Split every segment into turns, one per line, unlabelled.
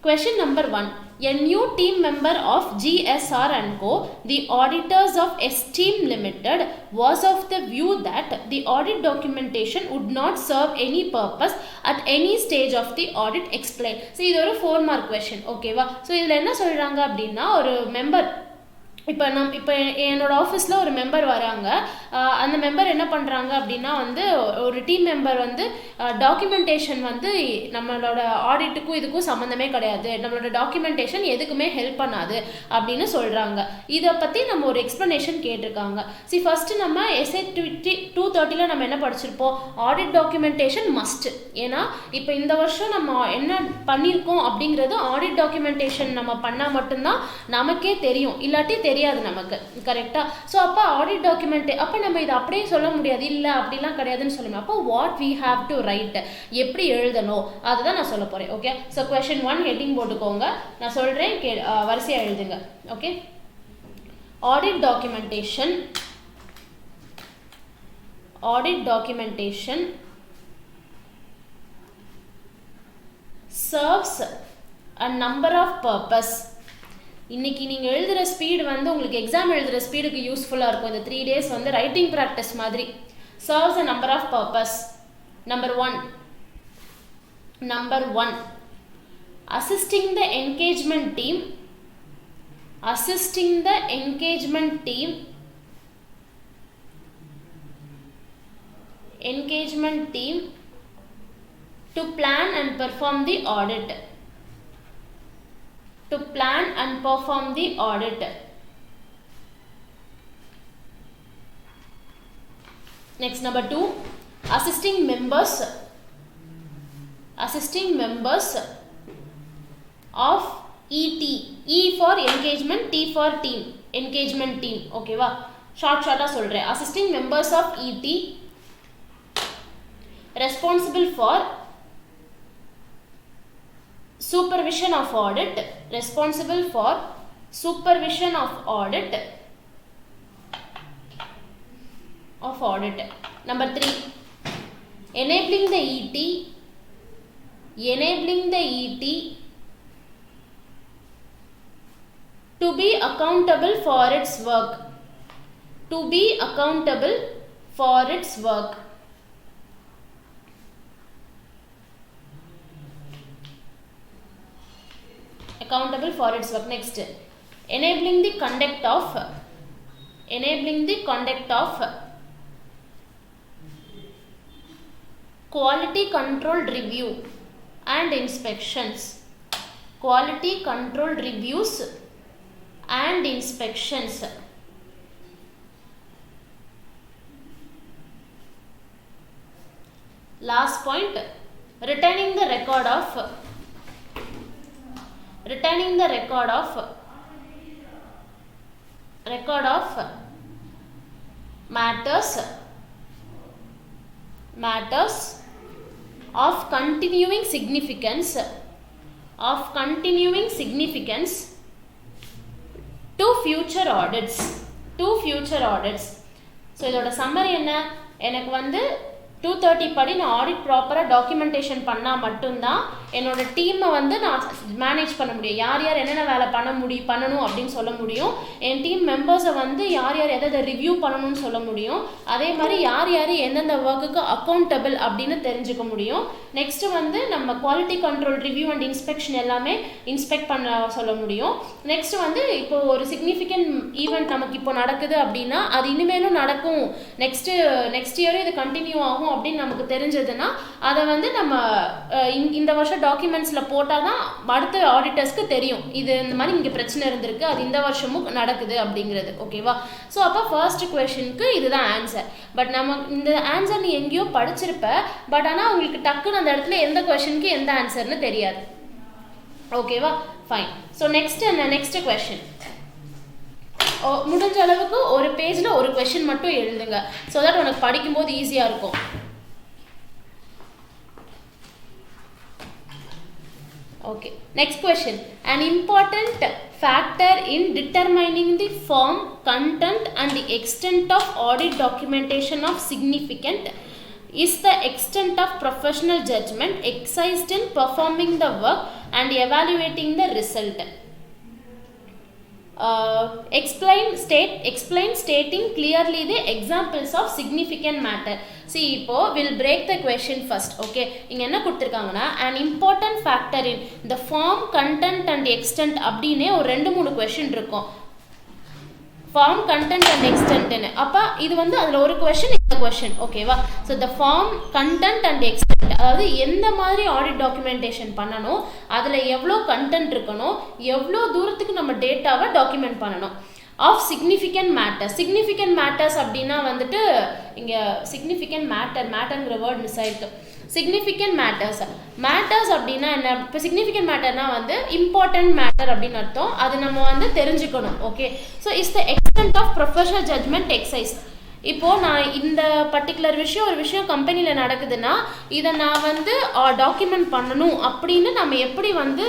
Question number 1. A new team member of GSR and Co., the auditors of Esteem Limited, was of the view that the audit documentation would not serve any purpose at any stage of the audit. Explain. So, இது ஒரு 4 mark question. Okay வா? So, இதில் என்ன சொல்கிறாங்க அப்படின்னா ஒரு member இப்போ என்னோட ஆஃபீஸில் ஒரு மெம்பர் வராங்க. அந்த மெம்பர் என்ன பண்ணுறாங்க அப்படின்னா வந்து ஒரு டீம் மெம்பர் வந்து டாக்குமெண்டேஷன் வந்து நம்மளோட ஆடிட்டுக்கும் இதுக்கும் சம்மந்தமே கிடையாது, நம்மளோட டாக்குமெண்டேஷன் எதுக்குமே ஹெல்ப் பண்ணாது அப்படின்னு சொல்கிறாங்க. இதை பற்றி நம்ம ஒரு எக்ஸ்ப்ளனேஷன் கேட்டிருக்காங்க. ஃபஸ்ட்டு நம்ம எஸ்ஏ 230 நம்ம என்ன படிச்சிருப்போம், ஆடிட் டாக்குமெண்டேஷன் மஸ்ட். ஏன்னா இப்போ இந்த வருஷம் நம்ம என்ன பண்ணியிருக்கோம் அப்படிங்கிறது ஆடிட் டாக்குமெண்டேஷன் நம்ம பண்ணால் மட்டும்தான் நமக்கே தெரியும், இல்லாட்டி தெரியாது நமக்கு. கரெக்டா? ஸோ அப்போ ஆடிட் டாக்குமெண்ட் அப்போ நம்ம இதை அப்படியே சொல்ல முடியாது, இல்லை அப்படிலாம் கிடையாதுன்னு சொல்லுங்க. அப்போ what we have to write, எப்படி எழுதணும் அதுதான் நான் சொல்ல போகிறேன். ஓகே, ஸோ question 1 ஹெட்டிங் போட்டுக்கோங்க, நான் சொல்கிறேன், வரிசையாக எழுதுங்க. Okay, audit documentation serves a number of purpose. இன்னைக்கு நீங்கள் எழுதுகிற ஸ்பீடு வந்து உங்களுக்கு எக்ஸாம் எழுதுகிற ஸ்பீடுக்கு யூஸ்ஃபுல்லாக இருக்கும். இந்த 3 days வந்து ரைட்டிங் ப்ராக்டிஸ் மாதிரி. Serves a number of purpose. Number one assisting the engagement team to plan and perform the audit. Next, number 2, assisting members of ET. E for engagement, T for team. Engagement team. Okay va? Short-ஆ சொல்றேன். Assisting members of ET responsible for supervision of audit. Number 3, enabling the ET to be accountable for its work. Next, enabling the conduct of quality control review and inspections. Last point, retaining the record of matters of continuing significance to future audits. So இதோட summary என்ன, எனக்கு வந்து 230 படி நான் audit ப்ராப்பராக documentation பண்ணால் மட்டும்தான் என்னோட டீமை வந்து நான் மேனேஜ் பண்ண முடியும். யார் என்னென்ன வேலை பண்ணணும் அப்படின்னு சொல்ல முடியும். என் டீம் மெம்பர்ஸை வந்து யார் எதை ரிவ்யூ பண்ணணும்னு சொல்ல முடியும். அதே மாதிரி யார் எந்தெந்த ஒர்க்குக்கு அக்கௌண்டபிள் அப்படின்னு தெரிஞ்சுக்க முடியும். நெக்ஸ்ட்டு வந்து நம்ம quality control review and inspection எல்லாமே இன்ஸ்பெக்ட் பண்ண சொல்ல முடியும். நெக்ஸ்ட்டு வந்து இப்போ ஒரு சிக்னிஃபிகண்ட் ஈவெண்ட் நமக்கு இப்போ நடக்குது அப்படின்னா அது இனிமேலும் நடக்கும், நெக்ஸ்ட் இயரும் இது கண்டினியூ ஆகும் அப்படின்னு நமக்கு தெரிஞ்சதுன்னா அதை வந்து நம்ம இந்த வருஷம் டாக்குமெண்ட்ஸில் போட்டால் தான் அடுத்த ஆடிட்டர்ஸ்க்கு தெரியும் இது இந்த மாதிரி இங்கே பிரச்சனை இருந்திருக்கு, அது இந்த வருஷமும் நடக்குது அப்படிங்கிறது. ஓகேவா? ஸோ அப்போ ஃபர்ஸ்ட் கொஷனுக்கு இதுதான் ஆன்சர். பட் நம்ம இந்த ஆன்சர் நீ எங்கேயோ படிச்சிருப்ப, பட் ஆனால் உங்களுக்கு டக்குன்னு அந்த இடத்துல எந்த கொஷனுக்கு எந்த ஆன்சர்னு தெரியாது. ஓகேவா? ஃபைன். ஸோ நெக்ஸ்ட் கொஷின் முடிஞ்ச அளவுக்கு ஒரு பேஜில் ஒரு கொஷின் மட்டும் எழுதுங்க. ஸோ தட் உனக்கு படிக்கும்போது ஈஸியாக இருக்கும். Okay, next question. An important factor in determining the form, content and the extent of audit documentation of significant is the extent of professional judgment exercised in performing the work and evaluating the result. Explain stating clearly the examples of significant matter. See, இப்போ we'll break the question first. Okay, இங்க என்ன கொடுத்திருக்காங்கன்னா an important factor in the form, content and extent அப்படினே ஒரு 2-3 question இருக்கும். form, content and extent னு. அப்ப இது வந்து அதுல ஒரு question இந்த question. ஓகேவா? So the form, content and extent, அதாவது எந்த மாதிரி ஆடிட் டாக்குமெண்டேஷன் பண்ணணும், அதுல எவ்வளோ கண்டென்ட் இருக்கணும், எவ்வளோ தூரத்துக்கு நம்ம டேட்டாவை டாக்குமெண்ட் பண்ணணும். ஆஃப் சிக்னிஃபிகண்ட் மேட்டர்ஸ் அப்படின்னா வந்துட்டு இங்கே சிக்னிஃபிகண்ட் மேட்டர்ங்கிற வேர்ட் மிஸ் ஆயிருக்கு. சிக்னிஃபிகண்ட் மேட்டர்ஸ் அப்படின்னா என்ன? இப்போ சிக்னிஃபிகண்ட் மேட்டர்னா வந்து இம்பார்ட்டன்ட் மேட்டர் அப்படின்னு அர்த்தம். அது நம்ம வந்து தெரிஞ்சுக்கணும். Okay, so is the extent of professional judgement exercise. இப்போது நான் இந்த பர்டிகுலர் ஒரு விஷயம் கம்பெனியில் நடக்குதுன்னா இதை நான் வந்து டாக்குமெண்ட் பண்ணணும் அப்படின்னு நம்ம எப்படி வந்து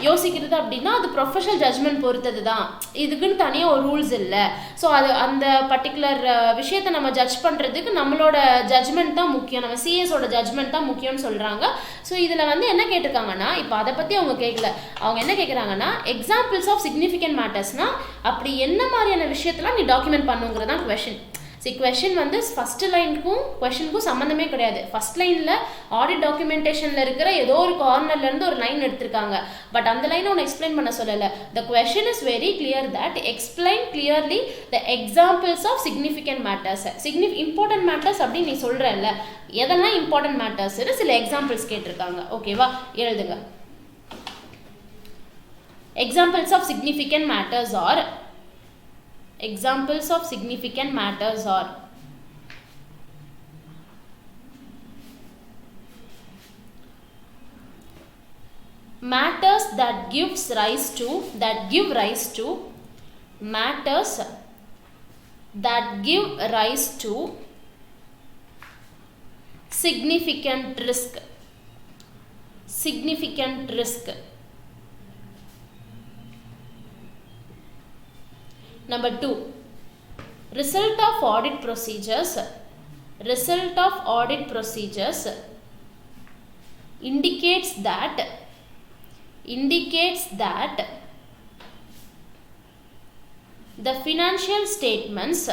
யோசிக்கிறது அப்படின்னா அது ப்ரொஃபஷனல் ஜட்மெண்ட் பொறுத்தது தான். இதுக்குன்னு தனியாக ஒரு ரூல்ஸ் இல்லை. ஸோ அது அந்த பர்டிகுலர் விஷயத்தை நம்ம ஜட்ஜ் பண்ணுறதுக்கு நம்மளோட ஜட்மெண்ட் தான் முக்கியம், நம்ம சிஎஸோட ஜட்மெண்ட் தான் முக்கியம்னு சொல்கிறாங்க. ஸோ இதில் வந்து என்ன கேட்டிருக்காங்கன்னா, இப்போ அதை பற்றி அவங்க கேட்கல. அவங்க என்ன கேட்குறாங்கன்னா, எக்ஸாம்பிள்ஸ் ஆஃப் சிக்னிஃபிகண்ட் மேட்டர்ஸ்னால் அப்படி என்ன மாதிரியான விஷயத்தெல்லாம் நீ டாக்குமெண்ட் பண்ணுங்கிறதான் கொஷின். சரி, கொஷின் வந்து ஃபஸ்ட்டு லைனுக்கும் கொஷினுக்கும் சம்மந்தமே கிடையாது. ஃபஸ்ட் லைனில் ஆடிட் டாக்குமெண்டேஷனில் இருக்கிற ஏதோ ஒரு கார்னர்லேருந்து ஒரு லைன் எடுத்திருக்காங்க. பட் அந்த லைனை ஒன்று எக்ஸ்பிளைன் பண்ண சொல்லலை. The question is very clear that explain clearly the examples of significant matters. Important matters அப்படின்னு நீ சொல்கிறல்ல, எதெல்லாம் இம்பார்ட்டன்ட் மேட்டர்ஸ்னு சில எக்ஸாம்பிள்ஸ் கேட்டிருக்காங்க. ஓகேவா, எழுதுங்க. Examples of significant matters are Examples of significant matters are matters that give rise to matters that give rise to significant risk. Number 2, result of audit procedures indicates that the financial statements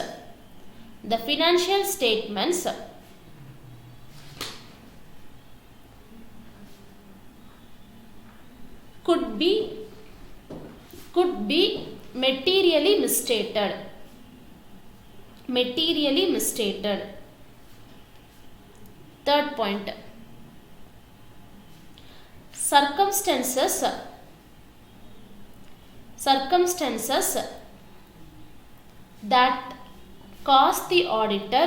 could be materially misstated. Third point, circumstances that cause the auditor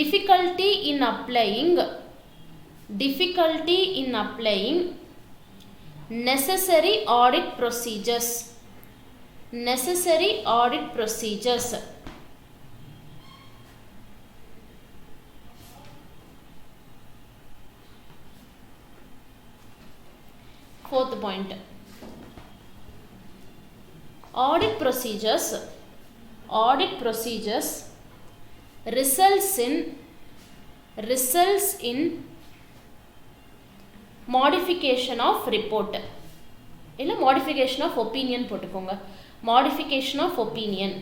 difficulty in applying necessary audit procedures. Fourth point, audit procedures results in modification of report. இல்ல modification of opinion போட்டுக்கோங்க. modification of opinion.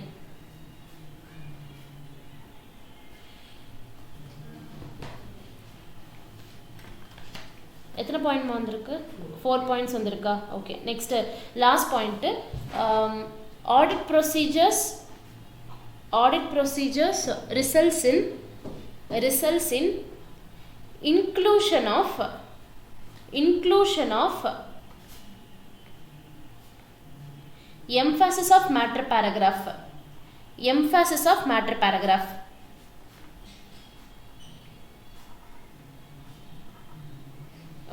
எத்தனை point வந்திருக்கு? 4 points வந்திருக்கா? Okay, next last point, audit procedures results in inclusion of emphasis of matter paragraph.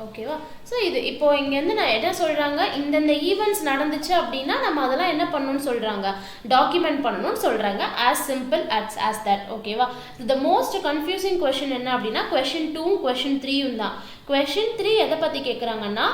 ஓகேவா? So இது இப்போ இங்கேருந்து நான் என்ன சொல்கிறாங்க, இந்தந்த ஈவெண்ட்ஸ் நடந்துச்சு அப்படின்னா நம்ம அதெல்லாம் என்ன பண்ணணும்னு சொல்கிறாங்க, டாக்குமெண்ட் பண்ணணும்னு சொல்கிறாங்க. As simple as that. ஓகேவா? த மோஸ்ட் கன்ஃபியூசிங் கொஷின் என்ன அப்படின்னா கொஷின் 2 கொஷின் 3 தான். கொஷின் 3 எதை பற்றி கேட்குறாங்கன்னா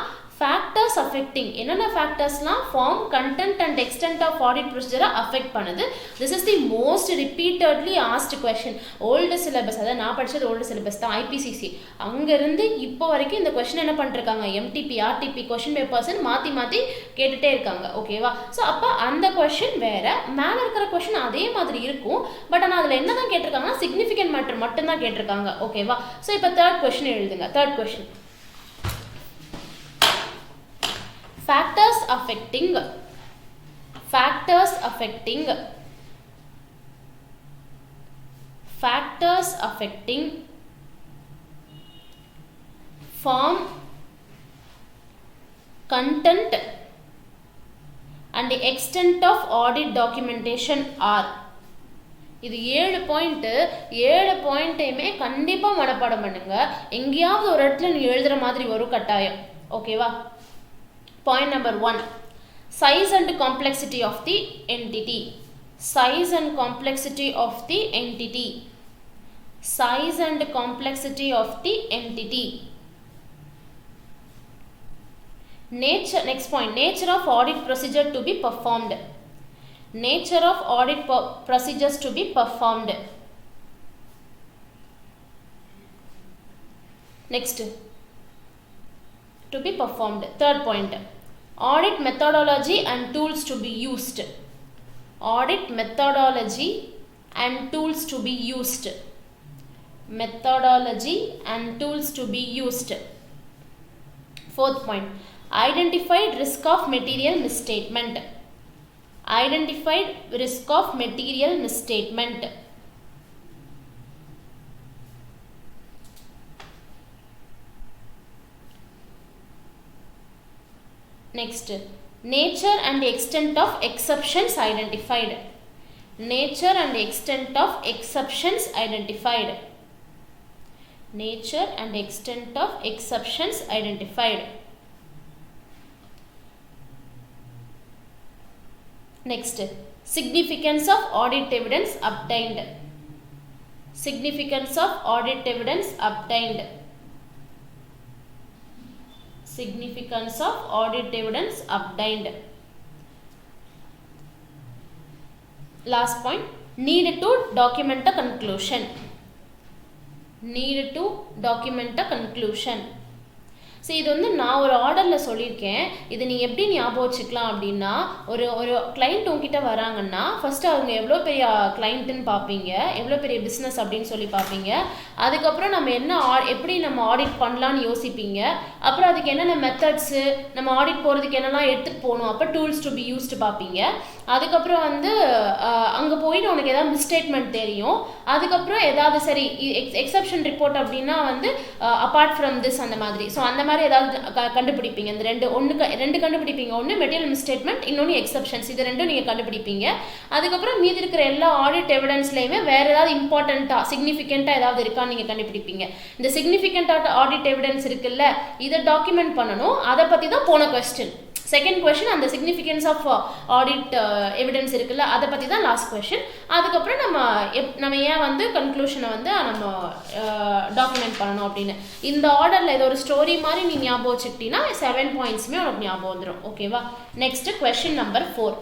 factors affecting என்னென்ன factorsலாம் form content and extent of audit procedure affect பண்ணுது. This is the most repeatedly asked question. old syllabus அதாவது நான் படிச்சது old syllabus தான் IPCC. அங்க இருந்து இப்போ வரைக்கும் இந்த question என்ன பண்ணிருக்காங்க MTP RTP question papers மாத்தி மாத்தி கேட்டுட்டே இருக்காங்க. ஓகேவா? ஸோ அப்போ அந்த question வேற, மேலே இருக்கிற question அதே மாதிரி இருக்கும். பட் ஆனால் அதில் என்ன தான் கேட்டிருக்காங்கன்னா significant matter மட்டும்தான் கேட்டிருக்காங்க. ஓகேவா? ஸோ இப்போ தேர்ட் question எழுதுங்க. Third question, factors affecting form, content and the extent of audit documentation are. இது 7 பாயிண்ட்டையுமே கண்டிப்பா மனப்பாடம் பண்ணுங்க. எங்கேயாவது ஒரு இடத்துல நீ எழுதுற மாதிரி வரும் கட்டாயம். ஓகேவா? Point number 1, size and complexity of the entity. Size and complexity of the entity. Size and complexity of the entity. Nature, next point, nature of audit procedure to be performed. Nature of audit procedures to be performed. Next, to be performed. Third point, audit methodology and tools to be used. Audit methodology and tools to be used. Methodology and tools to be used. Fourth point, identified risk of material misstatement. Identified risk of material misstatement. Next, nature and extent of exceptions identified. Nature and extent of exceptions identified. Nature and extent of exceptions identified. Next, significance of audit evidence obtained. Significance of audit evidence obtained. Significance of audit evidence obtained. Last point, need to document a conclusion. Need to document a conclusion. So இது வந்து நான் ஒரு ஆர்டரில் சொல்லியிருக்கேன். இது நீ எப்படி ஞாபகம் வச்சுக்கலாம் அப்படின்னா, ஒரு கிளைண்ட் உங்ககிட்ட வராங்கன்னா ஃபஸ்ட்டு அவங்க எவ்வளோ பெரிய கிளைண்ட்டுன்னு பார்ப்பீங்க, எவ்வளோ பெரிய பிஸ்னஸ் அப்படின்னு சொல்லி பார்ப்பீங்க. அதுக்கப்புறம் நம்ம என்ன எப்படி நம்ம ஆடிட் பண்ணலான்னு யோசிப்பீங்க. அப்புறம் அதுக்கு என்னென்ன மெத்தட்ஸு, நம்ம ஆடிட் போகிறதுக்கு என்னெல்லாம் எடுத்துகிட்டு போகணும், அப்போ டூல்ஸ் டு பி யூஸ்டு பார்ப்பீங்க. அதுக்கப்புறம் வந்து அங்கே போயிட்டு உனக்கு ஏதாவது மிஸ்டேட்மெண்ட் தெரியும். அதுக்கப்புறம் ஏதாவது சரி எக்ஸப்ஷன் ரிப்போர்ட் அப்படின்னா வந்து அப்பார்ட் ஃப்ரம் திஸ் அந்த மாதிரி. ஸோ அந்த மாதிரி ஏதாவது கண்டுபிடிப்பீங்க. இந்த ரெண்டு கண்டுபிடிப்பீங்க. ஒன்று மெட்டீரியல் மிஸ்டேட்மெண்ட், இன்னொன்று எக்ஸப்ஷன்ஸ். இது ரெண்டும் நீங்கள் கண்டுபிடிப்பீங்க. அதுக்கப்புறம் மீதி இருக்கிற எல்லா ஆடிட் எவிடன்ஸ்லையுமே வேறு ஏதாவது இம்பார்ட்டண்ட்டாக சிக்னிஃபிகண்ட்டாக ஏதாவது இருக்கான்னு நீங்கள் கண்டுபிடிப்பீங்க. இந்த சிக்னிஃபிகண்ட்டாக ஆடிட் எவிடன்ஸ் இருக்குல்ல, இதை டாக்குமெண்ட் பண்ணணும். அதை பற்றி தான் போன கொஸ்டின். செகண்ட் கொஸ்டின் அந்த சிக்னிஃபிகன்ஸ் ஆஃப் ஆடிட் எவிடன்ஸ் இருக்குல்ல, அதை பற்றி தான் லாஸ்ட் கொஸ்டின். அதுக்கப்புறம் நம்ம ஏன் வந்து கன்க்ளூஷனை வந்து நம்ம டாக்குமெண்ட் பண்ணணும் அப்படின்னு இந்த ஆர்டரில் ஏதோ ஒரு ஸ்டோரி மாதிரி நீ ஞாபகம் வச்சுக்கிட்டீங்கன்னா 7 பாயிண்ட்ஸுமே உனக்கு ஞாபகம் வந்துடும். ஓகேவா? Next question number 4.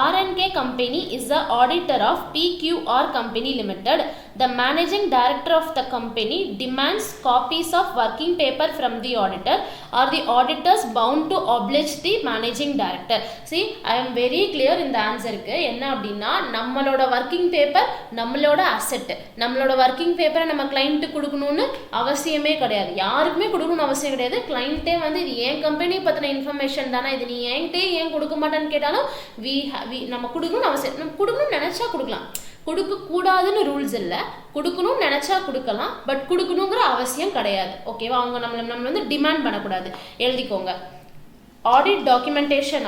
R&K company is the auditor of PQR Company Limited. The managing director of the company demands copies of working paper from the auditor. Are the auditors bound to oblige the managing director? See, I am very clear in the answer. என்ன அப்படின்னா, நம்மளோட working paper நம்மளோட asset. நம்மளோட working பேப்பரை நம்ம client கொடுக்கணும்னு அவசியமே கிடையாது. யாருக்குமே கொடுக்கணும்னு அவசியம் கிடையாது. கிளைண்ட்டே வந்து இது என் கம்பெனி பற்றின இன்ஃபர்மேஷன் தானே, இது நீ என்கிட்டே ஏன் கொடுக்க மாட்டேன்னு கேட்டாலும் நம்ம கொடுக்கணும்னு அவசியம். நம்ம கொடுக்கணும்னு நினச்சா கொடுக்கலாம். கொடுக்கக்கூடாதுன்னு ரூல்ஸ் இல்லை. கொடுக்கணும்னு நினச்சா கொடுக்கலாம். பட் கொடுக்கணுங்கிற அவசியம் கிடையாது. ஓகேவா? அவங்க நம்ம வந்து டிமாண்ட் பண்ணக்கூடாது. எழுதிக்கோங்க. Audit documentation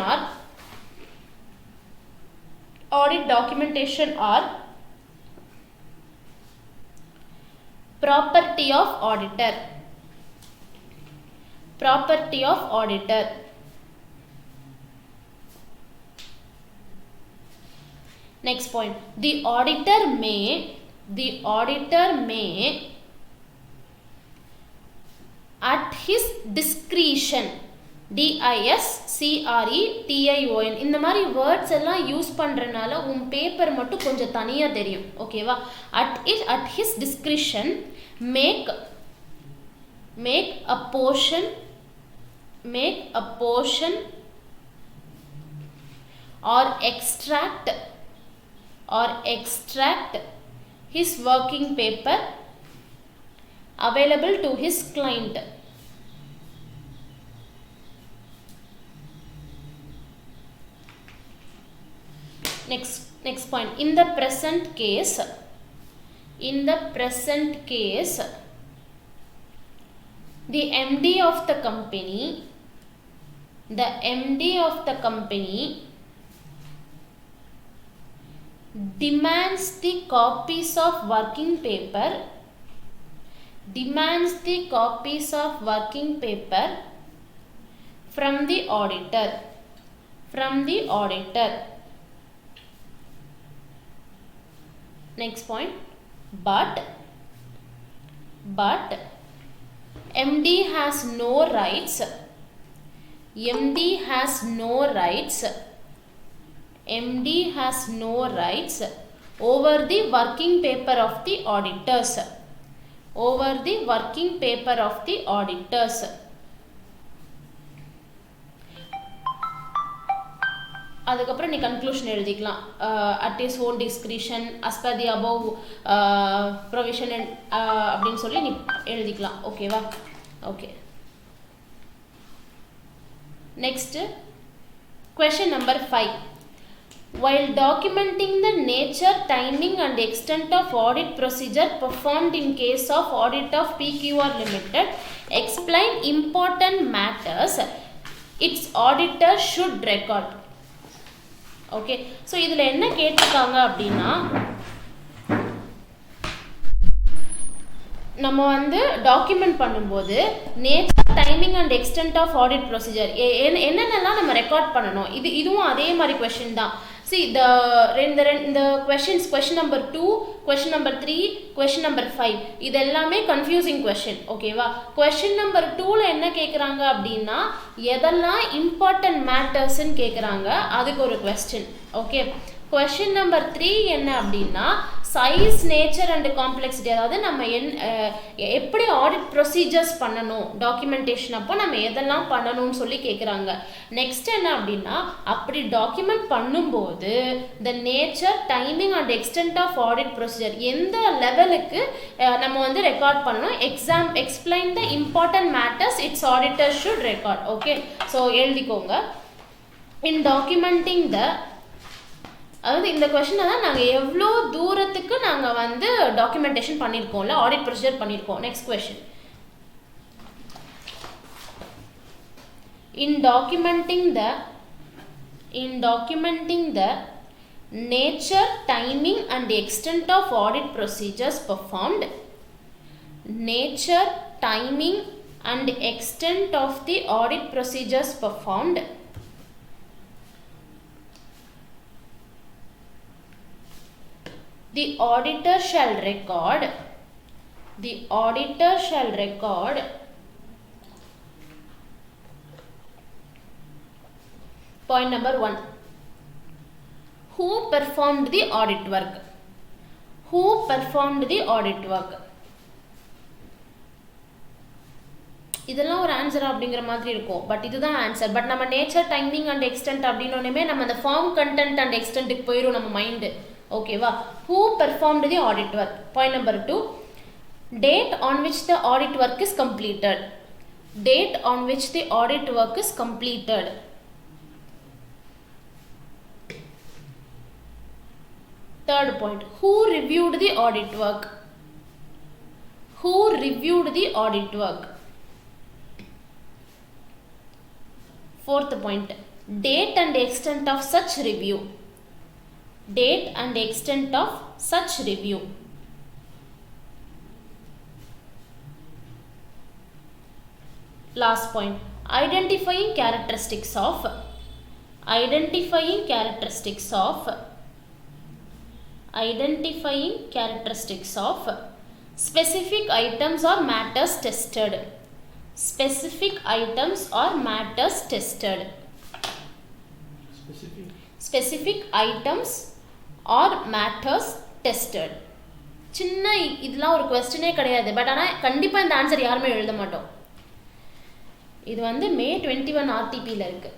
are property of auditor. Property of auditor. Next point, the auditor may at his discretion, DISCRETION. இந்த மாதிரி வேர்ட்ஸ் எல்லாம் யூஸ் பண்ணுறனால உன் பேப்பர் மட்டும் கொஞ்சம் தனியாக தெரியும். ஓகேவா? at his discretion make a portion or extract his working paper available to his client. Next point. In the present case, the MD of the company demands the copies of working paper from the auditor. Next point. But MD has no rights over the working paper of the auditors. அதுக்கப்புறம் நீ conclusion எழுதிக்கலாம். at his own discretion as per the above provision அப்படின்னு சொல்லி நீ எழுதிக்கலாம். ஓகேவா? Okay. Next question number 5. While documenting the nature, timing and extent of audit procedure performed in case of audit of PQR Limited, explain important matters its auditor should record. Okay. So இதில் என்ன கேட்டிருக்காங்க அப்படின்னா, நம்ம வந்து document பண்ணும்போது nature, timing and extent of audit procedure என்னென்னலாம் நம்ம record பண்ணணும். இதுவும் அதே மாதிரி கொஷின் தான். See இந்த questions, question number 2, question number 3, question number 5 இது எல்லாமே confusing question. ஓகேவா? question number 2ல என்ன கேட்குறாங்க அப்படின்னா, எதெல்லாம் important mattersன்னு கேட்குறாங்க, அதுக்கு ஒரு question. ஓகே. question number 3 என்ன அப்படின்னா, சைஸ், நேச்சர் அண்ட் காம்ப்ளெக்சிட்டி, அதாவது நம்ம எப்படி ஆடிட் ப்ரொசீஜர்ஸ் பண்ணணும், டாக்குமெண்டேஷன் அப்போ நம்ம எதெல்லாம் பண்ணணும்னு சொல்லி கேட்குறாங்க. நெக்ஸ்ட் என்ன அப்படின்னா, அப்படி டாக்குமெண்ட் பண்ணும்போது the nature, timing and extent of audit procedure எந்த லெவலுக்கு நம்ம வந்து ரெக்கார்ட் பண்ணணும். Explain the important matters its auditor should record. Okay. So எழுதிக்கோங்க. இன் டாக்குமெண்டிங் த, அதாவது இந்த கொஷினை தான் நாங்கள் எவ்வளோ தூரத்துக்கு நாங்கள் வந்து டாக்குமெண்டேஷன் பண்ணியிருக்கோம்ல, ஆடிட் ப்ரொசீஜர் பண்ணியிருக்கோம். Next question. In documenting the nature, timing and extent of audit procedures performed. Nature, timing and extent of the audit procedures performed. The auditor shall record. Point number 1. Who performed the audit work? இதெல்லாம் ஒரு answer அப்படிங்கிற மாதிரி இருக்கும், but இதுதான் answer. But நம்ம nature, timing and extend அப்படின்னோடனே நம்ம அந்த ஃபார்ம், கண்டென்ட் அண்ட் எக்ஸ்டென்ட்டுக்கு போயிடும் நம்ம மைண்டு. ஓகேவா? Who performed the audit work? Point number 2. Date on which the audit work is completed. Third point. Who reviewed the audit work? Fourth point. Date and extent of such review. Last point. Identifying characteristics of specific items or matters tested. specific items or matters tested. Specific items or matters tested. சின்ன இதெல்லாம் ஒரு क्वेश्चनே கிடையாது, but ஆனா கண்டிப்பா இந்த answer யாருமே எழுத மாட்டோம். இது வந்து May 21 RTP ல இருக்கு.